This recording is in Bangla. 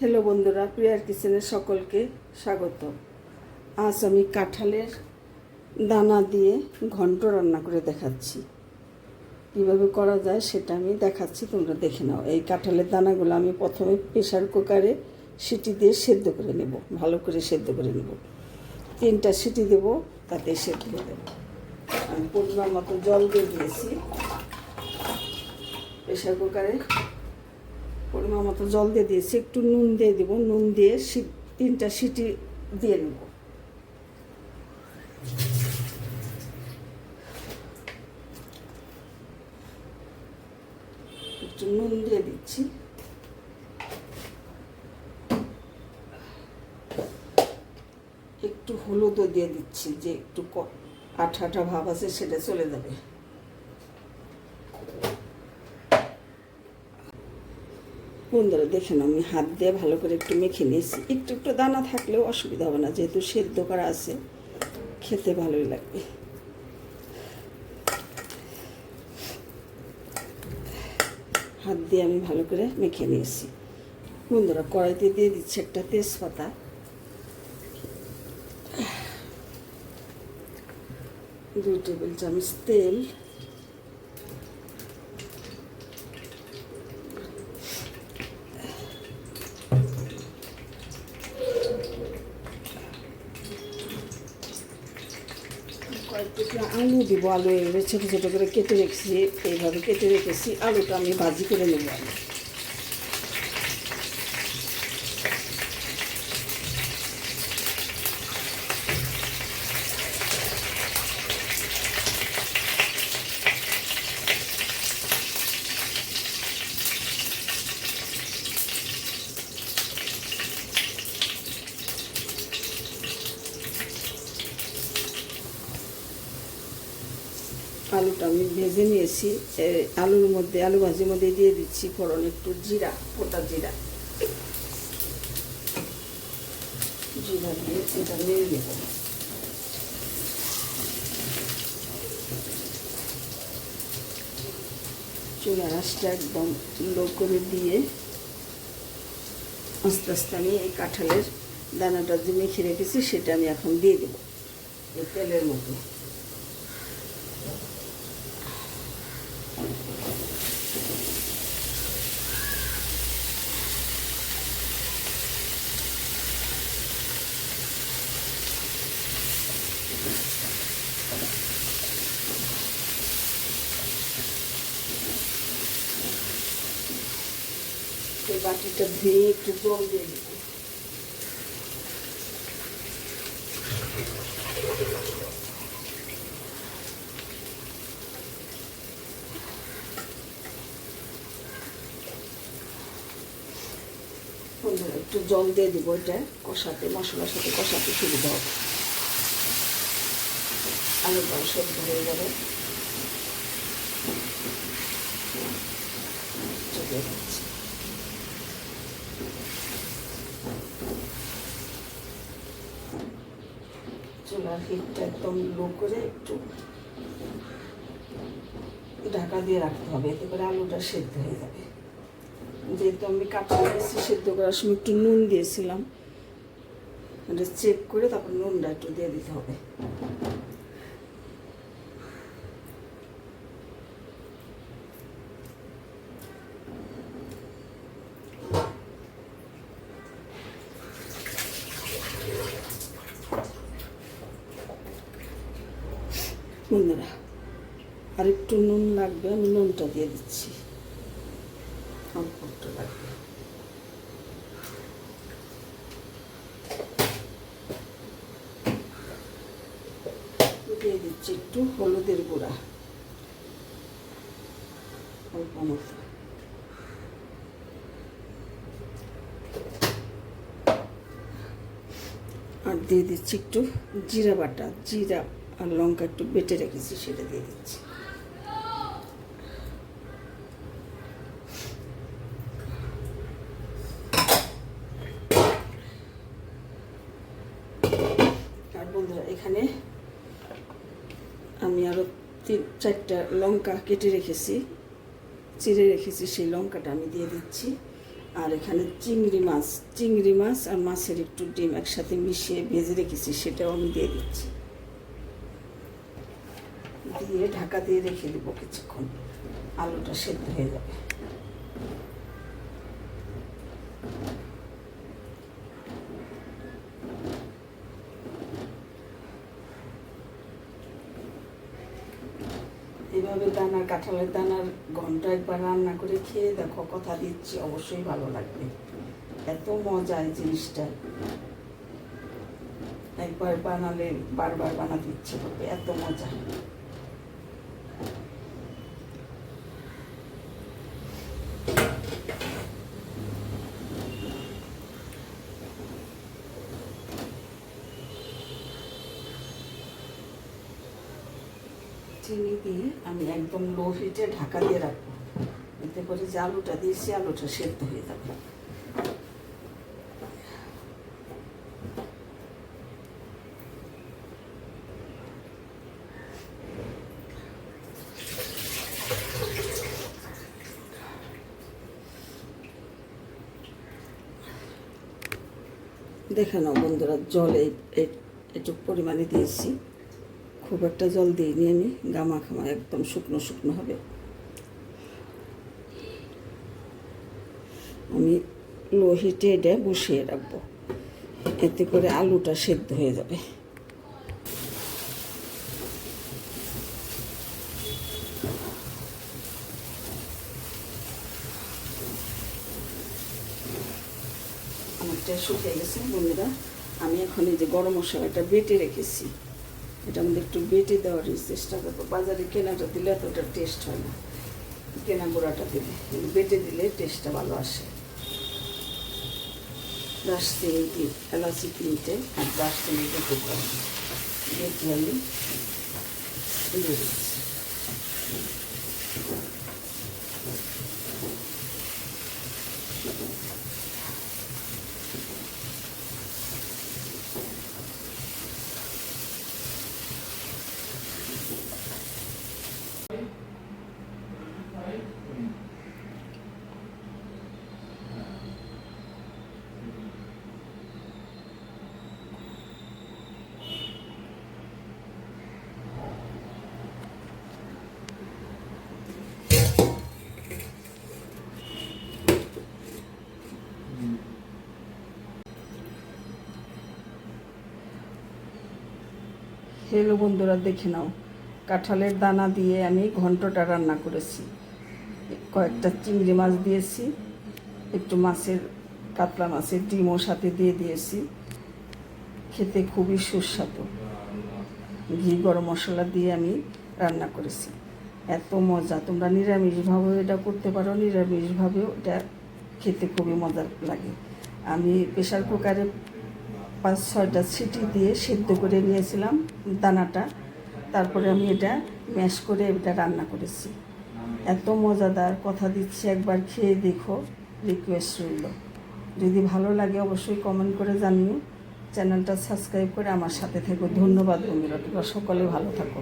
হ্যালো বন্ধুরা, প্রিয়ার কিচেনে সকলকে স্বাগত। আজ আমি কাঁঠালের দানা দিয়ে ঘন্ট রান্না করে দেখাচ্ছি। কীভাবে করা যায় সেটা আমি দেখাচ্ছি, তোমরা দেখে নাও। এই কাঁঠালের দানাগুলো আমি প্রথমে প্রেশার কুকারে সিটি দিয়ে সেদ্ধ করে নেব, ভালো করে সেদ্ধ করে নেব। 3টা সিটি দেব, তাতে সেদ্ধ হয়ে দেবো। আমি পরিমাণ মতো জল দিয়ে দিয়েছি প্রেশার কুকারে, পরিমাণ মতো জল দিয়ে দিয়েছি। একটু নুন দিয়ে দেবো, নুন দিয়ে 3টা সিটি দিয়ে নেব। একটু নুন দিয়ে দিচ্ছি। একটু হলুদও দিয়ে দিচ্ছি, যে একটু আঠা আঠা ভাব আছে সেটা চলে যাবে। বন্ধুরা দেখেন, আমি হাত দিয়ে ভালো করে একটু মেখে নিয়েছি। একটু একটু দানা থাকলেও অসুবিধা হবে না, যেহেতু সেদ্ধ করা আছে, খেতে ভালোই লাগবে। হাত দিয়ে আমি ভালো করে মেখে নিয়েছি। বন্ধুরা, কড়াইতে দিয়ে দিচ্ছি একটা তেজপাতা, 2 টেবিল চামচ তেল, কয়েকটা আলু দিব। আলু এভাবে ছোটো ছোটো করে কেটে রেখেছি, এইভাবে কেটে রেখেছি। আলুটা আমি ভাজি করে নেব। আলুটা আমি ভেজে নিয়েছি। আলুর মধ্যে, আলু ভাজির মধ্যে দিয়ে দিচ্ছি ফোড়ন, একটু জিরা, গোটা জিরা। জিরা দিয়ে এটা নেড়ে নেব। চুলার আঁচটা একদম লো করে দিয়ে আস্তে আস্তে আমি এই কাঁঠালের দানাটা যে মেখে রেখেছি সেটা আমি এখন দিয়ে দেবো এই তেলের মধ্যে। এই বাটিটা ধুয়ে একটু জল দিয়ে দেব। একটু জল দিয়ে দিব, এটা কষাতে, মশলার সাথে কষাতে সুবিধা হবে। আলুটাও সেদ্ধ হয়ে যাবে। চুলার হিটটা একদম লো করে একটু ঢাকা দিয়ে রাখতে হবে, এতে করে আলুটা সেদ্ধ হয়ে যাবে। যেহেতু আমি কাঁঠাল দিয়েছি, সেদ্ধ করার সময় একটু নুন দিয়েছিলাম, এটা চেক করে তারপর নুনটা একটু দিয়ে দিতে হবে। বন্ধুরা, আর একটু নুন লাগবে, আমি নুনটা দিয়ে দিচ্ছি, অল্প একটু লাগবে। দিয়ে দিচ্ছি একটু হলুদের গুঁড়া, অল্প মতো। আর দিয়ে দিচ্ছি একটু জিরা বাটা, জিরা আর লঙ্কা একটু বেটে রেখেছি, সেটা দিয়ে দিচ্ছি। আর বন্ধুরা, এখানে আমি আরও 3-4টা লঙ্কা কেটে রেখেছি, চিড়ে রেখেছি, সেই লঙ্কাটা আমি দিয়ে দিচ্ছি। আর এখানে চিংড়ি মাছ আর মাছের একটু ডিম একসাথে মিশিয়ে ভেজে রেখেছি, সেটাও আমি দিয়ে দিচ্ছি। দিয়ে ঢাকা দিয়ে রেখে দেব কিছুক্ষণ, আলুটা সেদ্ধ হয়ে যাবে। এভাবে কাঁঠালের দানার ঘন্ট একবার রান্না করে খেয়ে দেখো, কথা দিচ্ছি অবশ্যই ভালো লাগবে। এত মজা এই জিনিসটা, একবার বানালে বারবার বানাতে ইচ্ছে করবে, এত মজা। চিনি দিয়ে আমি একদম লো হিটে ঢাকা দিয়ে রাখবো, এতে করে যে আলুটা দিয়েছি আলুটা সেদ্ধ হয়ে যাবে। দেখে নাও বন্ধুরা, জল একটু পরিমাণে দিয়েছি, খুব একটা জল দিইনি আমি, গামাখামা একদম শুকনো শুকনো হবে। আমি লো হিটে এটা বসিয়ে রাখবো, এতে করে আলুটা সেদ্ধ হয়ে যাবে। অনেকটা শুকিয়ে গেছে বন্ধুরা। আমি এখন এই যে গরম মশলাটা বেটে রেখেছি, এটার মধ্যে একটু বেটে দেওয়ার চেষ্টা করবো। বাজারে কেনাটা দিলে এতটা টেস্ট হয় না, কেনা গুঁড়াটা দিলে, বেটে দিলে টেস্টটা ভালো আসে। দারচিনি, এলাচি 3টে আর দারচিনি বেটে আমি দিয়ে দিচ্ছি। হ্যালো বন্ধুরা, দেখে নাও, কাঁঠালের দানা দিয়ে আমি ঘন্টটা রান্না করেছি। কয়েকটা চিংড়ি মাছ দিয়েছি, একটু কাতলা মাছের ডিমও সাথে দিয়ে দিয়েছি। খেতে খুবই সুস্বাদু, ঘি গরম মশলা দিয়ে আমি রান্না করেছি। এত মজা, তোমরা নিরামিষভাবেও এটা করতে পারো, নিরামিষভাবেও এটা খেতে খুবই মজা লাগে। আমি প্রেশার কুকারে 5-6টা সিটি দিয়ে সেদ্ধ করে নিয়েছিলাম দানাটা, তারপরে আমি এটা ম্যাশ করে এটা রান্না করেছি। এত মজাদার, কথা দিচ্ছি একবার খেয়ে দেখো, রিকোয়েস্ট রইল। যদি ভালো লাগে অবশ্যই কমেন্ট করে জানিও, চ্যানেলটা সাবস্ক্রাইব করে আমার সাথে থেকো। ধন্যবাদ বন্ধুরা, তোমরা সকলে ভালো থাকো।